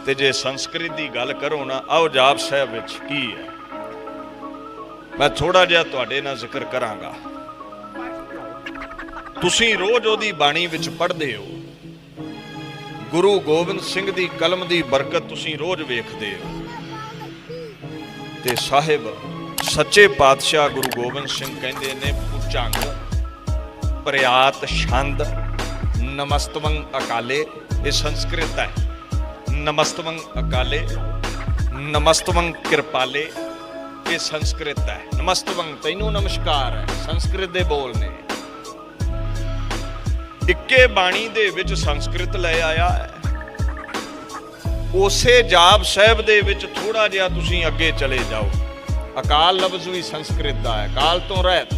ਤੇ ਜੇ ਸੰਸਕ੍ਰਿਤ ਦੀ ਗੱਲ ਕਰੋ ਨਾ, ਆਓ ਜਾਪ ਸਾਹਿਬ ਵਿੱਚ ਕੀ ਹੈ ਮੈਂ ਥੋੜਾ ਜਿਹਾ ਤੁਹਾਡੇ ਨਾਲ ਜ਼ਿਕਰ ਕਰਾਂਗਾ। ਤੁਸੀਂ ਰੋਜ਼ ਉਹਦੀ ਬਾਣੀ ਵਿੱਚ ਪੜ੍ਹਦੇ ਹੋ, ਗੁਰੂ ਗੋਬਿੰਦ ਸਿੰਘ ਦੀ ਕਲਮ ਦੀ ਬਰਕਤ ਤੁਸੀਂ ਰੋਜ਼ ਵੇਖਦੇ ਹੋ। ਤੇ ਸਾਹਿਬ ਸੱਚੇ ਪਾਤਸ਼ਾਹ ਗੁਰੂ ਗੋਬਿੰਦ ਸਿੰਘ ਕਹਿੰਦੇ ਨੇ, ਭੁਜੰਗ ਪ੍ਰਿਆਤ ਛੰਦ ਨਮਸਤਵੰ ਅਕਾਲੇ, ਇਹ ਸੰਸਕ੍ਰਿਤ ਹੈ। ਨਮਸਤਵੰ ਅਕਾਲੇ, ਨਮਸਤਵੰ ਕਿਰਪਾਲੇ, ਇਹ ਸੰਸਕ੍ਰਿਤ ਹੈ। ਨਮਸਤਵੰ ਤੈਨੂੰ ਨਮਸਕਾਰ ਹੈ, ਸੰਸਕ੍ਰਿਤ ਦੇ ਬੋਲ ਨੇ। ਇੱਕੇ ਬਾਣੀ ਦੇ ਵਿੱਚ ਸੰਸਕ੍ਰਿਤ ਲੈ ਆਇਆ ਹੈ। ਉਸੇ ਜਾਪ ਸਾਹਿਬ ਦੇ ਵਿੱਚ ਥੋੜਾ ਜਿਹਾ ਤੁਸੀਂ ਅੱਗੇ ਚਲੇ ਜਾਓ, ਅਕਾਲ ਲਫ਼ਜ਼ ਵੀ ਸੰਸਕ੍ਰਿਤ ਦਾ ਹੈ, ਕਾਲ ਤੋਂ ਰਹਿਤ।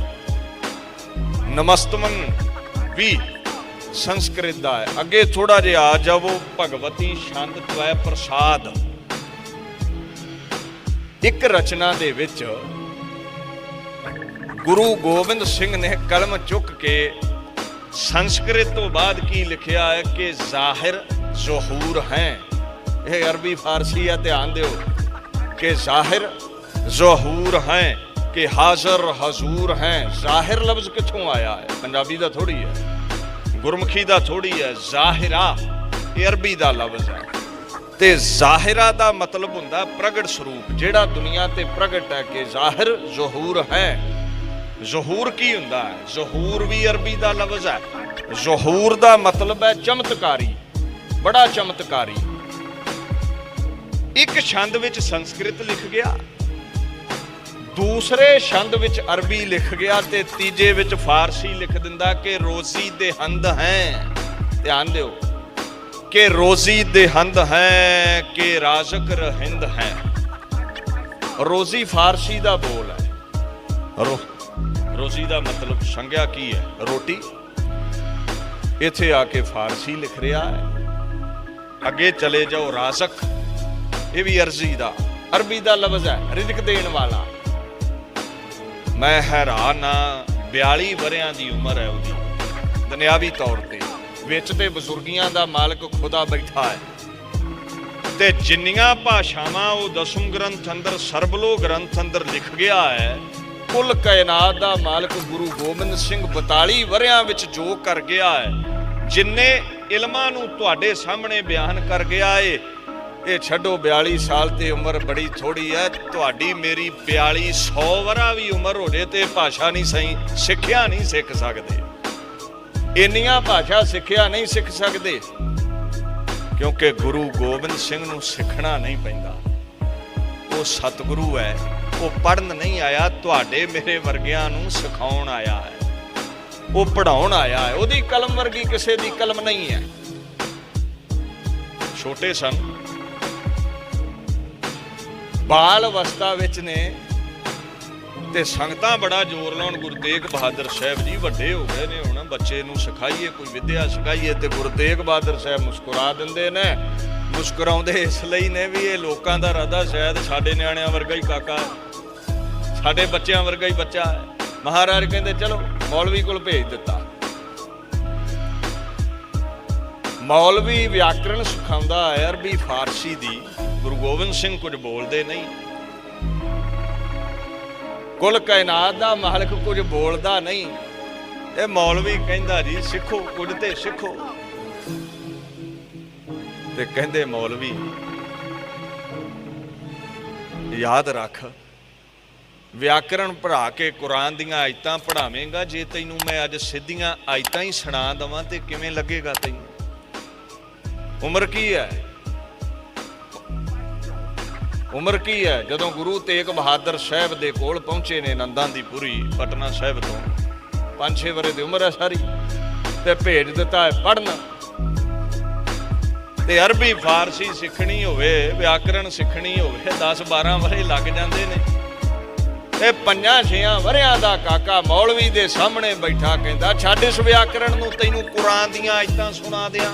ਨਮਸਤਵੰ ਵੀ ਸੰਸਕ੍ਰਿਤ ਦਾ ਹੈ। ਅੱਗੇ ਥੋੜਾ ਜਿਹਾ ਆ ਜਾਵੋ, ਭਗਵਤੀ ਛੰਦ ਤਵੈ ਪ੍ਰਸਾਦ। ਇੱਕ ਰਚਨਾ ਦੇ ਵਿੱਚ ਗੁਰੂ ਗੋਬਿੰਦ ਸਿੰਘ ਨੇ ਕਲਮ ਚੁੱਕ ਕੇ ਸੰਸਕ੍ਰਿਤ ਤੋਂ ਬਾਅਦ ਕੀ ਲਿਖਿਆ ਹੈ ਕਿ ਜ਼ਾਹਿਰ ਜ਼ਹੂਰ ਹੈ। ਇਹ ਅਰਬੀ ਫਾਰਸੀ ਹੈ, ਧਿਆਨ ਦਿਓ ਕਿ ਜ਼ਾਹਿਰ ਜ਼ਹੂਰ ਹੈ ਕਿ ਹਾਜ਼ਰ ਹਜ਼ੂਰ ਹੈ। ਜ਼ਾਹਿਰ ਲਫ਼ਜ਼ ਕਿੱਥੋਂ ਆਇਆ ਹੈ? ਪੰਜਾਬੀ ਦਾ ਥੋੜੀ ਹੈ, ਗੁਰਮੁਖੀ ਦਾ ਥੋੜੀ ਹੈ। ਜ਼ਾਹਿਰਾ ਇਹ ਅਰਬੀ ਦਾ ਲਫ਼ਜ਼ ਹੈ ਤੇ ਜ਼ਾਹਿਰਾ ਦਾ ਮਤਲਬ ਹੁੰਦਾ ਪ੍ਰਗਟ ਸਰੂਪ, ਜਿਹੜਾ ਦੁਨੀਆ ਤੇ ਪ੍ਰਗਟ ਹੈ। ਕਿ ਜ਼ਾਹਿਰ ਜ਼ਹੂਰ ਹੈ। ਜ਼ਹੂਰ ਕੀ ਹੁੰਦਾ ਹੈ? ਜ਼ਹੂਰ ਵੀ ਅਰਬੀ ਦਾ ਲਫ਼ਜ਼ ਹੈ। ਜ਼ਹੂਰ ਦਾ ਮਤਲਬ ਹੈ ਚਮਤਕਾਰੀ, ਬੜਾ ਚਮਤਕਾਰੀ। ਇੱਕ ਛੰਦ ਵਿੱਚ ਸੰਸਕ੍ਰਿਤ ਲਿਖ ਗਿਆ, ਦੂਸਰੇ ਛੰਦ ਵਿੱਚ ਅਰਬੀ ਲਿਖ ਗਿਆ ਤੇ ਤੀਜੇ ਵਿੱਚ ਫਾਰਸੀ ਲਿਖ ਦਿੰਦਾ ਕਿ ਰੋਜ਼ੀ ਦੇ ਹੰਦ ਹੈ। ਧਿਆਨ ਦਿਓ ਕਿ ਰੋਜ਼ੀ ਦੇ ਹੰਦ ਹੈ ਕਿ ਰਾਜ਼ਕ ਰਹਿੰਦ ਹੈ। ਰੋਜ਼ੀ ਫਾਰਸੀ ਦਾ ਬੋਲ ਹੈ। ਰੋਜ਼ੀ ਦਾ ਮਤਲਬ ਸੰਗਿਆ ਕੀ ਹੈ? ਰੋਟੀ। ਇੱਥੇ ਆ ਕੇ ਫਾਰਸੀ ਲਿਖ ਰਿਹਾ ਹੈ। ਅੱਗੇ ਚਲੇ ਜਾਓ, ਰਾਜ਼ਕ ਇਹ ਵੀ ਅਰਬੀ ਦਾ ਲਫ਼ਜ਼ ਹੈ, ਰਿਜ਼ਕ ਦੇਣ ਵਾਲਾ। ਮੈਂ ਹੈਰਾਨ ਹਾਂ, 42 ਵਰਿਆਂ ਦੀ ਉਮਰ ਹੈ ਉਹਦੀ ਦੁਨਿਆਵੀ ਤੌਰ ਤੇ। ਵਿੱਚ ਤੇ ਬਜ਼ੁਰਗੀਆਂ ਦਾ ਮਾਲਕ ਖੁਦਾ ਬੈਠਾ ਹੈ ਤੇ ਜਿੰਨੀਆਂ ਭਾਸ਼ਾਵਾਂ ਉਹ ਦਸਮ ਗ੍ਰੰਥ ਅੰਦਰ, ਸਰਬਲੋ ਗ੍ਰੰਥ ਅੰਦਰ ਲਿਖ ਗਿਆ ਹੈ, ਕੁੱਲ ਕਾਇਨਾਤ ਦਾ ਮਾਲਕ ਗੁਰੂ ਗੋਬਿੰਦ ਸਿੰਘ 42 ਵਰਿਆਂ ਵਿੱਚ ਜੋ ਕਰ ਗਿਆ ਹੈ, ਜਿੰਨੇ ਇਲਮਾਂ ਨੂੰ ਤੁਹਾਡੇ ਸਾਹਮਣੇ ਬਿਆਨ ਕਰ ਗਿਆ ਏ। ਇਹ ਛੱਡੋ, 42 ਸਾਲ ਤੇ ਉਮਰ ਬੜੀ ਥੋੜੀ ਹੈ। ਤੁਹਾਡੀ ਮੇਰੀ 4200 ਵਰਾ ਵੀ ਉਮਰ ਹੋ ਜੇ ਤੇ ਭਾਸ਼ਾ ਨਹੀਂ ਸਹੀ, ਸਿੱਖਿਆ ਨਹੀਂ ਸਿੱਖ ਸਕਦੇ। ਇੰਨੀਆਂ ਭਾਸ਼ਾ ਸਿੱਖਿਆ ਨਹੀਂ ਸਿੱਖ ਸਕਦੇ ਕਿਉਂਕਿ ਗੁਰੂ ਗੋਬਿੰਦ ਸਿੰਘ ਨੂੰ ਸਿੱਖਣਾ ਨਹੀਂ ਪੈਂਦਾ। ਉਹ ਸਤਿਗੁਰੂ ਹੈ, ਉਹ ਪੜ੍ਹਨ ਨਹੀਂ ਆਇਆ, ਤੁਹਾਡੇ ਮੇਰੇ ਵਰਗਿਆਂ ਨੂੰ ਸਿਖਾਉਣ ਆਇਆ ਹੈ, ਉਹ ਪੜ੍ਹਾਉਣ ਆਇਆ ਹੈ। ਉਹਦੀ ਕਲਮ ਵਰਗੀ ਕਿਸੇ ਦੀ ਕਲਮ ਨਹੀਂ ਹੈ। ਛੋਟੇ ਸਨ, ਬਾਲ ਅਵਸਥਾ ਵਿੱਚ ਨੇ ਤੇ ਸੰਗਤਾਂ ਬੜਾ ਜ਼ੋਰ ਲਾਉਣ, ਗੁਰੂ ਤੇਗ ਬਹਾਦਰ ਸਾਹਿਬ ਜੀ ਵੱਡੇ ਹੋ ਗਏ ਨੇ, ਹੁਣ ਬੱਚੇ ਨੂੰ ਸਿਖਾਈਏ, ਕੋਈ ਵਿਦਿਆ ਸਿਖਾਈਏ। ਤੇ ਗੁਰੂ ਤੇਗ ਬਹਾਦਰ ਸਾਹਿਬ ਮੁਸਕਰਾ ਦਿੰਦੇ ਨੇ। ਮੁਸਕਰਾਉਂਦੇ ਇਸ ਲਈ ਨੇ ਵੀ ਇਹ ਲੋਕਾਂ ਦਾ ਇਰਾਦਾ ਸ਼ਾਇਦ ਸਾਡੇ ਨਿਆਣਿਆਂ ਵਰਗਾ ਹੀ ਕਾਕਾ, ਸਾਡੇ ਬੱਚਿਆਂ ਵਰਗਾ ਹੀ ਬੱਚਾ ਹੈ। ਮਹਾਰਾਜ ਕਹਿੰਦੇ ਚਲੋ ਮੌਲਵੀ ਕੋਲ ਭੇਜ ਦਿੱਤਾ। ਮੌਲਵੀ ਵਿਆਕਰਣ ਸਿਖਾਉਂਦਾ ਹੈ ਅਰਬੀ ਫਾਰਸੀ ਦੀ। ਗੁਰੂ ਗੋਬਿੰਦ ਸਿੰਘ ਕੁਝ ਬੋਲਦੇ ਨਹੀਂ, ਕੁੱਲ ਕਾਇਨਾਤ ਦਾ ਮਾਲਕ ਕੁਝ ਬੋਲਦਾ ਨਹੀਂ। ਇਹ ਮੌਲਵੀ ਕਹਿੰਦਾ ਜੀ ਸਿੱਖੋ, ਕੁਝ ਤੇ ਸਿੱਖੋ। ਤੇ ਕਹਿੰਦੇ ਮੌਲਵੀ ਯਾਦ ਰੱਖ, ਵਿਆਕਰਣ ਪੜ੍ਹਾ ਕੇ ਕੁਰਾਨ ਦੀਆਂ ਆਇਤਾਂ ਪੜ੍ਹਾਵੇਂਗਾ, ਜੇ ਤੈਨੂੰ ਮੈਂ ਅੱਜ ਸਿੱਧੀਆਂ ਆਇਤਾਂ ਹੀ ਸੁਣਾ ਦੇਵਾਂ ਤੇ ਕਿਵੇਂ ਲੱਗੇਗਾ ਤੈਨੂੰ? ਉਮਰ ਕੀ ਹੈ? ਉਮਰ ਕੀ ਹੈ? ਜਦੋਂ ਗੁਰੂ ਤੇਗ ਬਹਾਦਰ ਸਾਹਿਬ ਦੇ ਕੋਲ ਪਹੁੰਚੇ ਨੇ ਨੰਦਾਂ ਦੀ ਪੁਰੀ ਪਟਨਾ ਸਾਹਿਬ ਤੋਂ, 5-6 ਵਰੇ ਦੀ ਉਮਰ ਹੈ ਸਾਰੀ, ਤੇ ਭੇਜ ਦਿੱਤਾ ਹੈ ਪੜ੍ਹਨ। ਤੇ ਅਰਬੀ ਫਾਰਸੀ ਸਿੱਖਣੀ ਹੋਵੇ, ਵਿਆਕਰਣ ਸਿੱਖਣੀ ਹੋਵੇ, 10-12 ਵਰੇ ਲੱਗ ਜਾਂਦੇ ਨੇ। ਤੇ 5-6 ਵਰਿਆਂ ਦਾ ਕਾਕਾ ਮੌਲਵੀ ਦੇ ਸਾਹਮਣੇ ਬੈਠਾ ਕਹਿੰਦਾ ਛੱਡ ਇਸ ਵਿਆਕਰਣ ਨੂੰ, ਤੈਨੂੰ ਕੁਰਾਨ ਦੀਆਂ ਆਇਤਾਂ ਸੁਣਾ ਦਿਆਂ।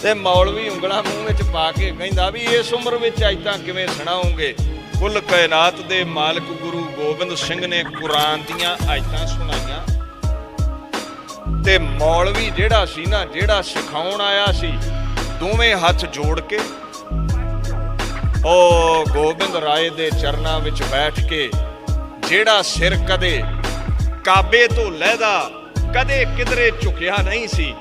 ਤੇ ਮੌਲਵੀ ਉਂਗਲਾਂ ਮੂੰਹ ਵਿੱਚ ਪਾ ਕੇ ਕਹਿੰਦਾ ਵੀ ਇਸ ਉਮਰ ਵਿੱਚ ਆਇਤਾਂ ਕਿਵੇਂ ਸੁਣਾਉਂਗੇ? ਕੁੱਲ ਕਾਇਨਾਤ ਦੇ ਮਾਲਕ ਗੁਰੂ ਗੋਬਿੰਦ ਸਿੰਘ ਨੇ ਕੁਰਾਨ ਦੀਆਂ ਆਇਤਾਂ ਸੁਣਾਈਆਂ। ਤੇ ਮੌਲਵੀ ਜਿਹੜਾ ਸੀ ਨਾ, ਜਿਹੜਾ ਸਿਖਾਉਣ ਆਇਆ ਸੀ, ਦੋਵੇਂ ਹੱਥ ਜੋੜ ਕੇ ਉਹ ਗੋਬਿੰਦ ਰਾਏ ਦੇ ਚਰਨਾਂ ਵਿੱਚ ਬੈਠ ਕੇ, ਜਿਹੜਾ ਸਿਰ ਕਦੇ ਕਾਬੇ ਤੋਂ ਲਹਿਦਾ ਕਦੇ ਕਿਧਰੇ ਝੁਕਿਆ ਨਹੀਂ ਸੀ,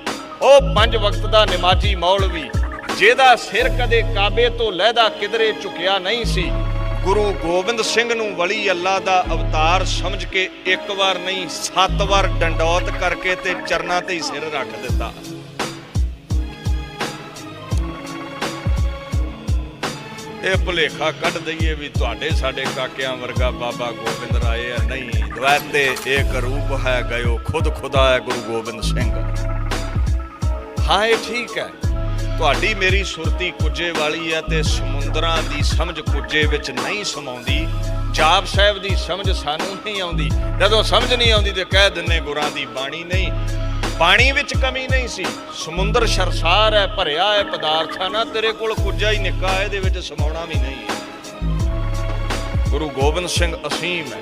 ਉਹ 5 ਵਕਤ ਦਾ ਨਮਾਜ਼ੀ ਮੌਲਵੀ ਜਿਹਦਾ ਸਿਰ ਕਦੇ ਕਾਬੇ ਤੋਂ ਲਹਿਦਾ ਕਿਧਰੇ ਝੁਕਿਆ ਨਹੀਂ ਸੀ, ਗੁਰੂ ਗੋਬਿੰਦ ਸਿੰਘ ਨੂੰ ਵਲੀ ਅੱਲਾ ਦਾ ਅਵਤਾਰ ਸਮਝ ਕੇ 1 ਵਾਰ ਨਹੀਂ 7 ਵਾਰ ਡੰਡੌਤ ਕਰਕੇ ਤੇ ਚਰਨਾਂ ਤੇ ਹੀ ਸਿਰ ਰੱਖ ਦਿੱਤਾ। ਇਹ ਭੁਲੇਖਾ ਕੱਢ ਦਈਏ ਵੀ ਤੁਹਾਡੇ ਸਾਡੇ ਕਾਕਿਆਂ ਵਰਗਾ ਬਾਬਾ ਗੋਬਿੰਦ ਰਾਏ ਹੈ, ਨਹੀਂ। ਦਵੈਤੇ ਏਕ ਰੂਪ ਹੈ ਗਇਓ ਖੁਦ ਖੁਦਾ ਹੈ ਗੁਰੂ ਗੋਬਿੰਦ ਸਿੰਘ। ਹਾਂ ਇਹ ਠੀਕ ਹੈ, ਤੁਹਾਡੀ ਮੇਰੀ ਸੁਰਤੀ ਕੁੱਜੇ ਵਾਲੀ ਹੈ ਤੇ ਸਮੁੰਦਰਾਂ ਦੀ ਸਮਝ ਕੁੱਜੇ ਵਿੱਚ ਨਹੀਂ ਸਮਾਉਂਦੀ। ਜਾਪ ਸਾਹਿਬ ਦੀ ਸਮਝ ਸਾਨੂੰ ਨਹੀਂ ਆਉਂਦੀ। ਜਦੋਂ ਸਮਝ ਨਹੀਂ ਆਉਂਦੀ ਤੇ ਕਹਿ ਦਿੰਨੇ ਗੁਰਾਂ ਦੀ ਬਾਣੀ ਨਹੀਂ। ਬਾਣੀ ਵਿੱਚ ਕਮੀ ਨਹੀਂ ਸੀ, ਸਮੁੰਦਰ ਸਰਸਾਰ ਹੈ, ਭਰਿਆ ਹੈ ਪਦਾਰਥਾਂ ਨਾਲ, ਤੇਰੇ ਕੋਲ ਕੁੱਜਾ ਹੀ ਨਿੱਕਾ ਹੈ, ਇਹਦੇ ਵਿੱਚ ਸਮਾਉਣਾ ਵੀ ਨਹੀਂ ਹੈ। ਗੁਰੂ ਗੋਬਿੰਦ ਸਿੰਘ ਅਸੀਮ ਹੈ।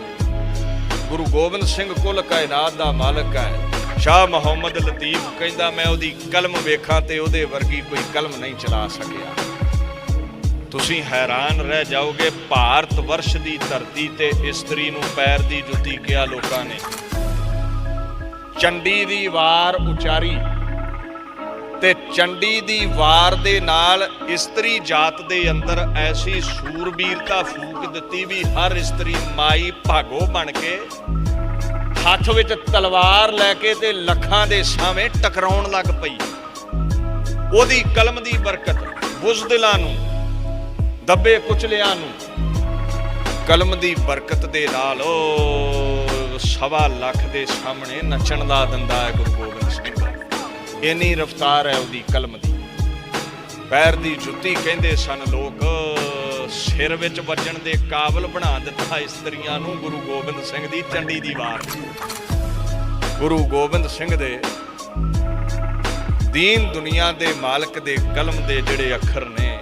ਗੁਰੂ ਗੋਬਿੰਦ ਸਿੰਘ ਕੁੱਲ ਕਾਇਨਾਤ ਦਾ ਮਾਲਕ ਹੈ। ਸ਼ਾਹ ਮੁਹੰਮਦ ਲਤੀਫ ਕਹਿੰਦਾ ਮੈਂ ਉਹਦੀ ਕਲਮ ਵੇਖਾਂ ਤੇ ਉਹਦੇ ਵਰਗੀ ਕੋਈ ਕਲਮ ਨਹੀਂ ਚਲਾ ਸਕਿਆ। ਤੁਸੀਂ ਹੈਰਾਨ ਰਹਿ ਜਾਓਗੇ, ਭਾਰਤ ਵਰਸ਼ ਦੀ ਧਰਤੀ ਤੇ ਇਸਤਰੀ ਨੂੰ ਪੈਰ ਦੀ ਜੁੱਤੀ ਕਿਹਾ ਲੋਕਾਂ ਨੇ। ਚੰਡੀ ਦੀ ਵਾਰ ਉਚਾਰੀ ਤੇ ਚੰਡੀ ਦੀ ਵਾਰ ਦੇ ਨਾਲ ਇਸਤਰੀ ਜਾਤ ਦੇ ਅੰਦਰ ਐਸੀ ਸੂਰਬੀਰਤਾ ਫੂਕ ਦਿੱਤੀ ਵੀ ਹਰ ਇਸਤਰੀ ਮਾਈ ਭਾਗੋ ਬਣ ਕੇ ਹੱਥ ਵਿੱਚ ਤਲਵਾਰ ਲੈ ਕੇ ਤੇ ਲੱਖਾਂ ਦੇ ਸਾਹਮਣੇ ਟਕਰਾਉਣ ਲੱਗ ਪਈ। ਉਹਦੀ ਕਲਮ ਦੀ ਬਰਕਤ ਬੁਜ਼ਦਿਲਾਂ ਨੂੰ, ਦੱਬੇ ਕੁਚਲਿਆਂ ਨੂੰ, ਕਲਮ ਦੀ ਬਰਕਤ ਦੇ ਨਾਲ ਉਹ 1.25 ਲੱਖ ਦੇ ਸਾਹਮਣੇ ਨੱਚਣ ਦਾ ਦਿੰਦਾ ਹੈ ਗੁਰੂ ਗੋਬਿੰਦ ਸਿੰਘ। ਇੰਨੀ ਰਫ਼ਤਾਰ ਹੈ ਉਹਦੀ ਕਲਮ ਦੀ। ਪੈਰ ਦੀ ਜੁੱਤੀ ਕਹਿੰਦੇ ਸਨ ਲੋਕ, ਸਿਰ ਵਿੱਚ ਵੱਜਣ ਦੇ ਕਾਬਲ ਬਣਾ ਦਿੱਤਾ ਇਸਤਰੀਆਂ ਨੂੰ ਗੁਰੂ ਗੋਬਿੰਦ ਸਿੰਘ ਦੀ ਚੰਡੀ ਦੀ ਵਾਰ। ਗੁਰੂ ਗੋਬਿੰਦ ਸਿੰਘ ਦੇ ਦੀਨ ਦੁਨੀਆ ਦੇ ਮਾਲਕ ਦੇ ਕਲਮ ਦੇ ਜਿਹੜੇ ਅੱਖਰ ਨੇ,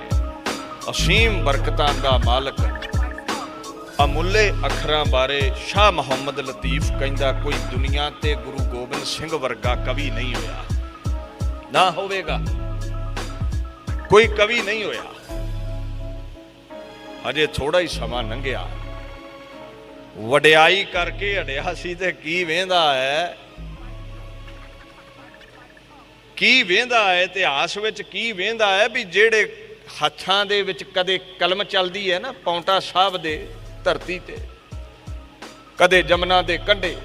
ਅਸੀਮ ਬਰਕਤਾਂ ਦਾ ਮਾਲਕ, ਅਮੁੱਲੇ ਅੱਖਰਾਂ ਬਾਰੇ ਸ਼ਾਹ ਮੁਹੰਮਦ ਲਤੀਫ ਕਹਿੰਦਾ ਕੋਈ ਦੁਨੀਆ ਤੇ ਗੁਰੂ ਗੋਬਿੰਦ ਸਿੰਘ ਵਰਗਾ ਕਵੀ ਨਹੀਂ ਹੋਇਆ, ਨਾ ਹੋਵੇਗਾ। ਕੋਈ ਕਵੀ ਨਹੀਂ ਹੋਇਆ। ਅਜੇ ਥੋੜਾ ਹੀ ਸਮਾਂ ਲੰਘਿਆ, ਵਡਿਆਈ ਕਰਕੇ ਹਟਿਆ ਸੀ ਤੇ ਕੀ ਵੇਂਦਾ ਹੈ, ਕੀ ਵੇਂਦਾ ਹੈ ਇਤਿਹਾਸ ਵਿੱਚ, ਕੀ ਵੇਂਦਾ ਹੈ ਵੀ ਜਿਹੜੇ ਹੱਥਾਂ ਦੇ ਵਿੱਚ ਕਦੇ ਕਲਮ ਚੱਲਦੀ ਹੈ ਨਾ, ਪੌਂਟਾ ਸਾਹਿਬ ਦੇ ਧਰਤੀ ਤੇ, ਕਦੇ ਜਮਨਾ ਦੇ ਕੰਢੇ,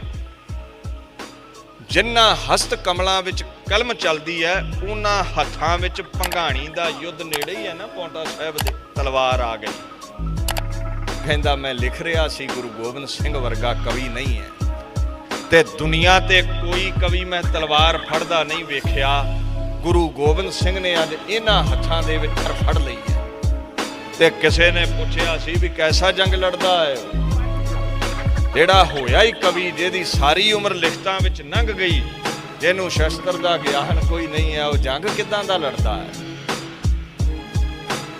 ਜਿਨ੍ਹਾਂ ਹਸਤ ਕਮਲਾਂ ਵਿੱਚ ਕਲਮ ਚੱਲਦੀ ਹੈ ਉਹਨਾਂ ਹੱਥਾਂ ਵਿੱਚ ਭੰਗਾਣੀ ਦਾ ਯੁੱਧ ਨੇੜੇ ਹੀ ਹੈ ਨਾ, ਪੌਂਟਾ ਸਾਹਿਬ ਦੇ ਤਲਵਾਰ ਆ ਗਈ। ਕਹਿੰਦਾ ਮੈਂ ਲਿਖ ਰਿਹਾ ਸੀ ਗੁਰੂ ਗੋਬਿੰਦ ਸਿੰਘ ਵਰਗਾ ਕਵੀ ਨਹੀਂ ਹੈ ਤੇ ਦੁਨੀਆ ਤੇ ਕੋਈ ਕਵੀ ਮੈਂ ਤਲਵਾਰ ਫੜਦਾ ਨਹੀਂ ਵੇਖਿਆ। ਗੁਰੂ ਗੋਬਿੰਦ ਸਿੰਘ ਨੇ ਅੱਜ ਇਹਨਾਂ ਹੱਥਾਂ ਦੇ ਵਿੱਚ ਫੜ ਲਈ ਹੈ। ਤੇ ਕਿਸੇ ਨੇ ਪੁੱਛਿਆ ਸੀ ਵੀ ਕੈਸਾ ਜੰਗ ਲੜਦਾ ਹੈ, ਜਿਹੜਾ ਹੋਇਆ ਹੀ ਕਵੀ, ਜਿਹਦੀ ਸਾਰੀ ਉਮਰ ਲਿਖਤਾਂ ਵਿੱਚ ਲੰਘ ਗਈ, ਜਿਹਨੂੰ ਸ਼ਸਤਰ ਦਾ ਗਿਆਨ ਕੋਈ ਨਹੀਂ ਹੈ, ਉਹ ਜੰਗ ਕਿੱਦਾਂ ਦਾ ਲੜਦਾ ਹੈ।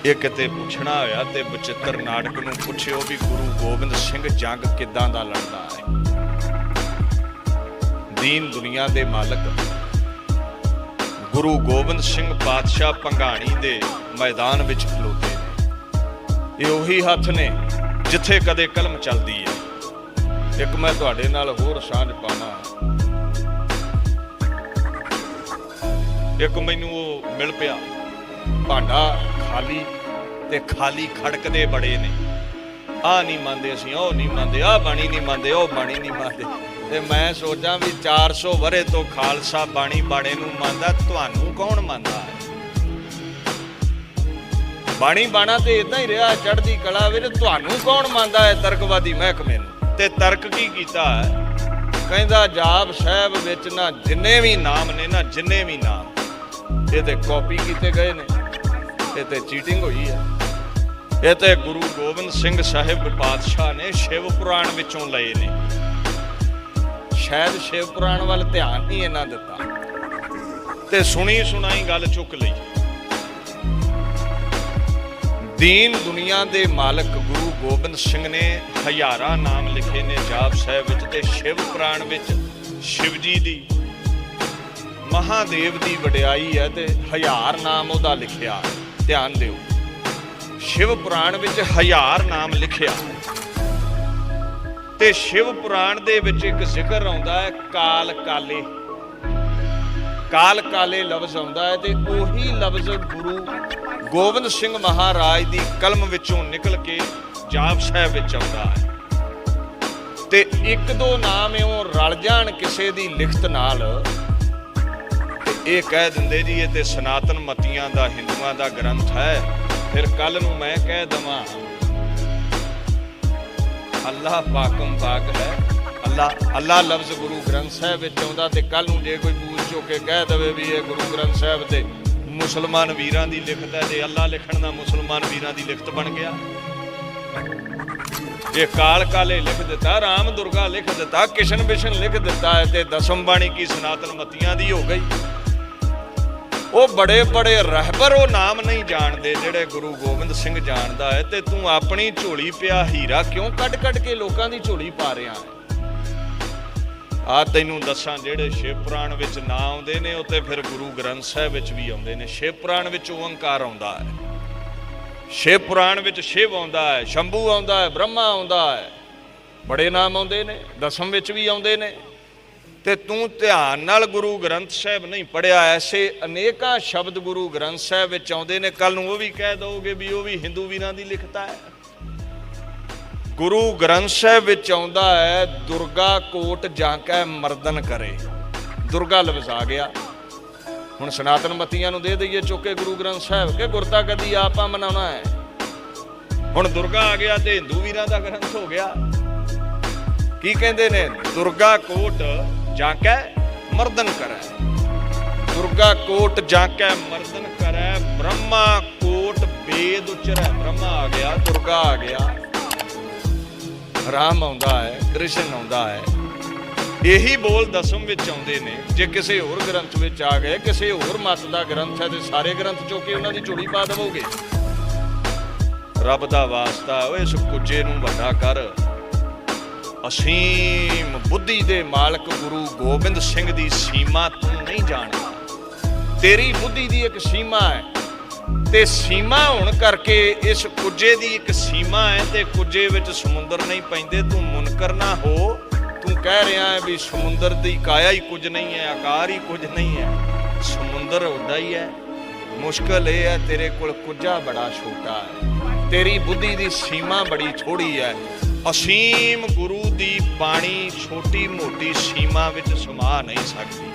ਇਹ ਕਿਤੇ ਪੁੱਛਣਾ ਹੋਇਆ ਤੇ ਬਚਿੱਤਰ ਨਾਟਕ ਨੂੰ ਪੁੱਛਿਓ ਵੀ ਗੁਰੂ ਗੋਬਿੰਦ ਸਿੰਘ ਜੰਗ ਕਿੱਦਾਂ ਦਾ ਲੜਦਾ ਹੈ। ਦੀਨ ਦੁਨੀਆ ਦੇ ਮਾਲਕ ਗੁਰੂ ਗੋਬਿੰਦ ਸਿੰਘ ਪਾਤਸ਼ਾਹ ਭੰਗਾਣੀ ਦੇ ਮੈਦਾਨ ਵਿੱਚ ਖਲੋਤੇ ਨੇ। ਇਹ ਉਹੀ ਹੱਥ ਨੇ ਜਿੱਥੇ ਕਦੇ ਕਲਮ ਚੱਲਦੀ ਹੈ। ਇੱਕ ਮੈਂ ਤੁਹਾਡੇ ਨਾਲ ਹੋਰ ਸਾਂਝ ਪਾਵਾਂ, ਇੱਕ ਮੈਨੂੰ ਉਹ ਮਿਲ ਪਿਆ ਭਾਂਡਾ ਖਾਲੀ ਤੇ ਖਾਲੀ ਖੜਕਦੇ ਬੜੇ ਨੇ। ਆਹ ਨਹੀਂ ਮੰਨਦੇ ਅਸੀਂ, ਉਹ ਨਹੀਂ ਮੰਨਦੇ, ਆਹ ਬਾਣੀ ਨਹੀਂ ਮੰਨਦੇ, ਉਹ ਬਾਣੀ ਨਹੀਂ ਮੰਨਦੇ। ਤੇ ਮੈਂ ਸੋਚਾਂ ਵੀ 400 ਵਰੇ ਤੋਂ ਖਾਲਸਾ ਬਾਣੀ ਬਾਣੇ ਨੂੰ ਮੰਨਦਾ, ਤੁਹਾਨੂੰ ਕੌਣ ਮੰਨਦਾ ਹੈ? ਬਾਣੀ ਬਾਣਾ ਤੇ ਇਦਾਂ ਹੀ ਰਿਹਾ ਚੜ੍ਹਦੀ ਕਲਾ ਵਿੱਚ, ਤੁਹਾਨੂੰ ਕੌਣ ਮੰਨਦਾ ਹੈ ਤਰਕਵਾਦੀ ਮਹਿਕਮੇ ਨੂੰ? ਤੇ ਤਰਕ ਕੀ ਕੀਤਾ ਹੈ? ਕਹਿੰਦਾ ਜਾਪ ਸਾਹਿਬ ਵਿੱਚ ਨਾ ਜਿੰਨੇ ਵੀ ਨਾਮ ਨੇ ਨਾ, ਜਿੰਨੇ ਵੀ ਨਾਮ ਇਹ ਤੇ ਕਾਪੀ ਕੀਤੇ ਗਏ ਨੇ, ਇਹ ਤੇ ਚੀਟਿੰਗ ਹੋਈ ਹੈ। ਇਹ ਤੇ ਗੁਰੂ ਗੋਬਿੰਦ ਸਿੰਘ ਸਾਹਿਬ ਪਾਤਸ਼ਾਹ ਨੇ ਸ਼ਿਵ ਪੁਰਾਣ ਵਿੱਚੋਂ ਲਏ ਨੇ। ਸ਼ਾਇਦ ਸ਼ਿਵ ਪੁਰਾਣ ਵੱਲ ਧਿਆਨ ਨਹੀਂ ਇਹਨਾਂ ਦਿੱਤਾ ਤੇ ਸੁਣੀ ਸੁਣਾਈ ਗੱਲ ਚੁੱਕ ਲਈ। ਦੀਨ ਦੁਨੀਆ ਦੇ ਮਾਲਕ ਗੁਰੂ ਗੋਬਿੰਦ ਸਿੰਘ ਨੇ ਹਜ਼ਾਰਾਂ ਨਾਮ ਲਿਖੇ ਨੇ ਜਾਪ ਸਾਹਿਬ ਵਿੱਚ, ਤੇ ਸ਼ਿਵ ਪੁਰਾਣ ਵਿੱਚ ਸ਼ਿਵ ਜੀ ਦੀ ਮਹਾਦੇਵ ਦੀ ਵਡਿਆਈ ਹੈ ਤੇ 1000 ਨਾਮ ਉਹਦਾ ਲਿਖਿਆ। ਧਿਆਨ ਦਿਓ, ਸ਼ਿਵ ਪੁਰਾਣ ਵਿੱਚ 1000 ਨਾਮ ਲਿਖਿਆ ਤੇ ਸ਼ਿਵ ਪੁਰਾਣ ਦੇ ਵਿੱਚ ਇੱਕ ਜ਼ਿਕਰ ਆਉਂਦਾ ਹੈ ਕਾਲ ਕਾਲੇ। ਕਾਲ ਕਾਲੇ ਲਫ਼ਜ਼ ਆਉਂਦਾ ਹੈ ਤੇ ਉਹੀ ਲਫ਼ਜ਼ ਗੁਰੂ ਗੋਬਿੰਦ ਸਿੰਘ ਮਹਾਰਾਜ ਦੀ ਕਲਮ ਵਿੱਚੋਂ ਨਿਕਲ ਕੇ ਜਾਪ ਸਾਹਿਬ ਵਿੱਚ ਆਉਂਦਾ ਹੈ। ਤੇ ਇੱਕ ਦੋ ਨਾਮ ਇਉਂ ਰਲ ਜਾਣ ਕਿਸੇ ਦੀ ਲਿਖਤ ਨਾਲ ਤੇ ਇਹ ਕਹਿ ਦਿੰਦੇ ਜੀ ਇਹ ਤੇ ਸਨਾਤਨ ਮਤੀਆਂ ਦਾ, ਹਿੰਦੂਆਂ ਦਾ ਗ੍ਰੰਥ ਹੈ। ਫਿਰ ਕੱਲ ਨੂੰ ਮੈਂ ਕਹਿ ਦਵਾਂ ਅੱਲਾਹ ਪਾਕਮ ਪਾਕ ਹੈ, ਅੱਲਾ ਲਫ਼ਜ਼ ਗੁਰੂ ਗ੍ਰੰਥ ਸਾਹਿਬ ਵਿੱਚ ਆਉਂਦਾ ਤੇ ਕੱਲ ਨੂੰ ਜੇ ਕੋਈ ਬੂਝ ਚੁੱਕ ਕੇ ਕਹਿ ਦਵੇ ਵੀ ਇਹ ਗੁਰੂ ਗ੍ਰੰਥ ਸਾਹਿਬ ਤੇ ਮੁਸਲਮਾਨ ਵੀਰਾਂ ਦੀ ਲਿਖਤ ਹੈ ਤੇ ਅੱਲਾ ਲਿਖਣ ਦਾ ਮੁਸਲਮਾਨ ਵੀਰਾਂ ਦੀ ਲਿਖਤ ਬਣ ਗਿਆ। ਜੇ ਕਾਲ ਕਾਲੇ ਲਿਖ ਦਿੱਤਾ, ਰਾਮ ਦੁਰਗਾ ਲਿਖ ਦਿੱਤਾ, ਕਿਸ਼ਨ ਬਿਸ਼ਨ ਲਿਖ ਦਿੱਤਾ ਹੈ ਤੇ ਦਸਮ ਬਾਣੀ ਕੀ ਸਨਾਤਨ ਮਤੀਆਂ ਦੀ ਹੋ ਗਈ। ਉਹ ਬੜੇ ਬੜੇ ਰਹਿਬਰ ਉਹ ਨਾਮ ਨਹੀਂ ਜਾਣਦੇ ਜਿਹੜੇ ਗੁਰੂ ਗੋਬਿੰਦ ਸਿੰਘ ਜਾਣਦਾ ਹੈ। ਤੇ ਤੂੰ ਆਪਣੀ ਝੋਲੀ ਪਿਆ ਹੀਰਾ ਕਿਉਂ ਕੱਢ ਕੱਢ ਕੇ ਲੋਕਾਂ ਦੀ ਝੋਲੀ ਪਾ ਰਿਹਾ ਹੈ? ਆ ਤੈਨੂੰ ਦੱਸਾਂ, ਜਿਹੜੇ ਸ਼ਿਵ ਪੁਰਾਣ ਵਿੱਚ ਨਾਂ ਆਉਂਦੇ ਨੇ ਉਹ ਤੇ ਫਿਰ ਗੁਰੂ ਗ੍ਰੰਥ ਸਾਹਿਬ ਵਿੱਚ ਵੀ ਆਉਂਦੇ ਨੇ। ਸ਼ਿਵ ਪੁਰਾਣ ਵਿੱਚ ਓੰਕਾਰ ਆਉਂਦਾ ਹੈ, ਸ਼ਿਵ ਪੁਰਾਣ ਵਿੱਚ ਸ਼ਿਵ ਆਉਂਦਾ ਹੈ, ਸ਼ੰਭੂ ਆਉਂਦਾ ਹੈ, ਬ੍ਰਹਮਾ ਆਉਂਦਾ ਹੈ, ਬੜੇ ਨਾਮ ਆਉਂਦੇ ਨੇ, ਦਸਮ ਵਿੱਚ ਵੀ ਆਉਂਦੇ ਨੇ। ਤੇ ਤੂੰ ਧਿਆਨ ਨਾਲ ਗੁਰੂ ਗ੍ਰੰਥ ਸਾਹਿਬ ਨਹੀਂ ਪੜ੍ਹਿਆ। ਐਸੇ ਅਨੇਕਾਂ ਸ਼ਬਦ ਗੁਰੂ ਗ੍ਰੰਥ ਸਾਹਿਬ ਵਿੱਚ ਆਉਂਦੇ ਨੇ, ਕੱਲ ਨੂੰ ਉਹ ਵੀ ਕਹਿ ਦਓਗੇ ਵੀ ਉਹ ਵੀ ਹਿੰਦੂ ਵੀਰਾਂ ਦੀ ਲਿਖਤ ਹੈ। ਗੁਰੂ ਗ੍ਰੰਥ ਸਾਹਿਬ ਵਿੱਚ ਆਉਂਦਾ ਹੈ ਦੁਰਗਾ ਕੋਟ ਜਾਂਕੈ ਮਰਦਨ ਕਰੇ। ਦੁਰਗਾ ਲਫ਼ਜ਼ ਆ ਗਿਆ। ਹੁਣ ਸਨਾਤਨ ਮਤੀਆਂ ਨੂੰ ਦੇ ਦਈਏ ਚੁੱਕ ਕੇ ਗੁਰੂ ਗ੍ਰੰਥ ਸਾਹਿਬ ਕਿ ਗੁਰਤਾ ਕਦੀ ਆਪਾਂ ਮਨਾਉਣਾ ਹੈ। ਹੁਣ ਦੁਰਗਾ ਆ ਗਿਆ ਤੇ ਹਿੰਦੂ ਵੀਰਾਂ ਦਾ ਗ੍ਰੰਥ ਹੋ ਗਿਆ। ਕੀ ਕਹਿੰਦੇ ਨੇ? ਦੁਰਗਾ ਕੋਟ ਜਾਂਕੈ ਮਰਦਨ ਕਰੈ, ਦੁਰਗਾ ਕੋਟ ਜਾਂਕੈ ਮਰਦਨ ਕਰੈ, ਬ੍ਰਹਮਾ ਕੋਟ ਵੇਦ ਉਚਰੈ। ਬ੍ਰਹਮਾ ਆ ਗਿਆ, ਦੁਰਗਾ ਆ ਗਿਆ, ਰਾਮ ਆਉਂਦਾ ਹੈ, ਕ੍ਰਿਸ਼ਨ ਆਉਂਦਾ ਹੈ। ਇਹੀ ਬੋਲ ਦਸਮ ਵਿੱਚ ਆਉਂਦੇ ਨੇ। ਜੇ ਕਿਸੇ ਹੋਰ ਗ੍ਰੰਥ ਵਿੱਚ ਆ ਗਏ, ਕਿਸੇ ਹੋਰ ਮਤ ਦਾ ਗ੍ਰੰਥ ਹੈ ਤੇ ਸਾਰੇ ਗ੍ਰੰਥ ਚੁੱਕ ਕੇ ਉਹਨਾਂ ਦੀ ਝੋਲੀ ਪਾ ਦੇਵੋਗੇ। ਰੱਬ ਦਾ ਵਾਸਤਾ ਓਏ ਇਸ ਕੁੱਜੇ ਨੂੰ ਵੱਡਾ ਕਰ। ਅਸੀਮ ਬੁੱਧੀ ਦੇ ਮਾਲਕ ਗੁਰੂ ਗੋਬਿੰਦ ਸਿੰਘ ਦੀ ਸੀਮਾ ਤੂੰ ਨਹੀਂ ਜਾਣਦਾ। ਤੇਰੀ ਬੁੱਧੀ ਦੀ ਇੱਕ ਸੀਮਾ ਹੈ ਤੇ ਸੀਮਾ ਹੋਣ ਕਰਕੇ ਇਸ ਕੁੱਜੇ ਦੀ ਇੱਕ ਸੀਮਾ ਹੈ ਤੇ ਕੁੱਜੇ ਵਿੱਚ ਸਮੁੰਦਰ ਨਹੀਂ ਪੈਂਦੇ। ਤੂੰ ਮੁਨਕਰ ਨਾ ਹੋ। ਤੂੰ ਕਹਿ ਰਿਹਾ ਹੈ ਵੀ ਸਮੁੰਦਰ ਦੀ ਕਾਇਆ ਹੀ ਕੁਝ ਨਹੀਂ ਹੈ, ਆਕਾਰ ਹੀ ਕੁਝ ਨਹੀਂ ਹੈ। ਸਮੁੰਦਰ ਉੱਡਾ ਹੀ ਹੈ। ਮੁਸ਼ਕਲ ਇਹ ਹੈ ਤੇਰੇ ਕੋਲ ਕੁੱਜਾ ਬੜਾ ਛੋਟਾ ਹੈ, ਤੇਰੀ ਬੁੱਧੀ ਦੀ ਸੀਮਾ ਬੜੀ ਥੋੜੀ ਹੈ। ਅਸੀਮ ਗੁਰੂ ਦੀ ਬਾਣੀ ਛੋਟੀ ਮੋਟੀ ਸੀਮਾ ਵਿੱਚ ਸਮਾ ਨਹੀਂ ਸਕਦੀ।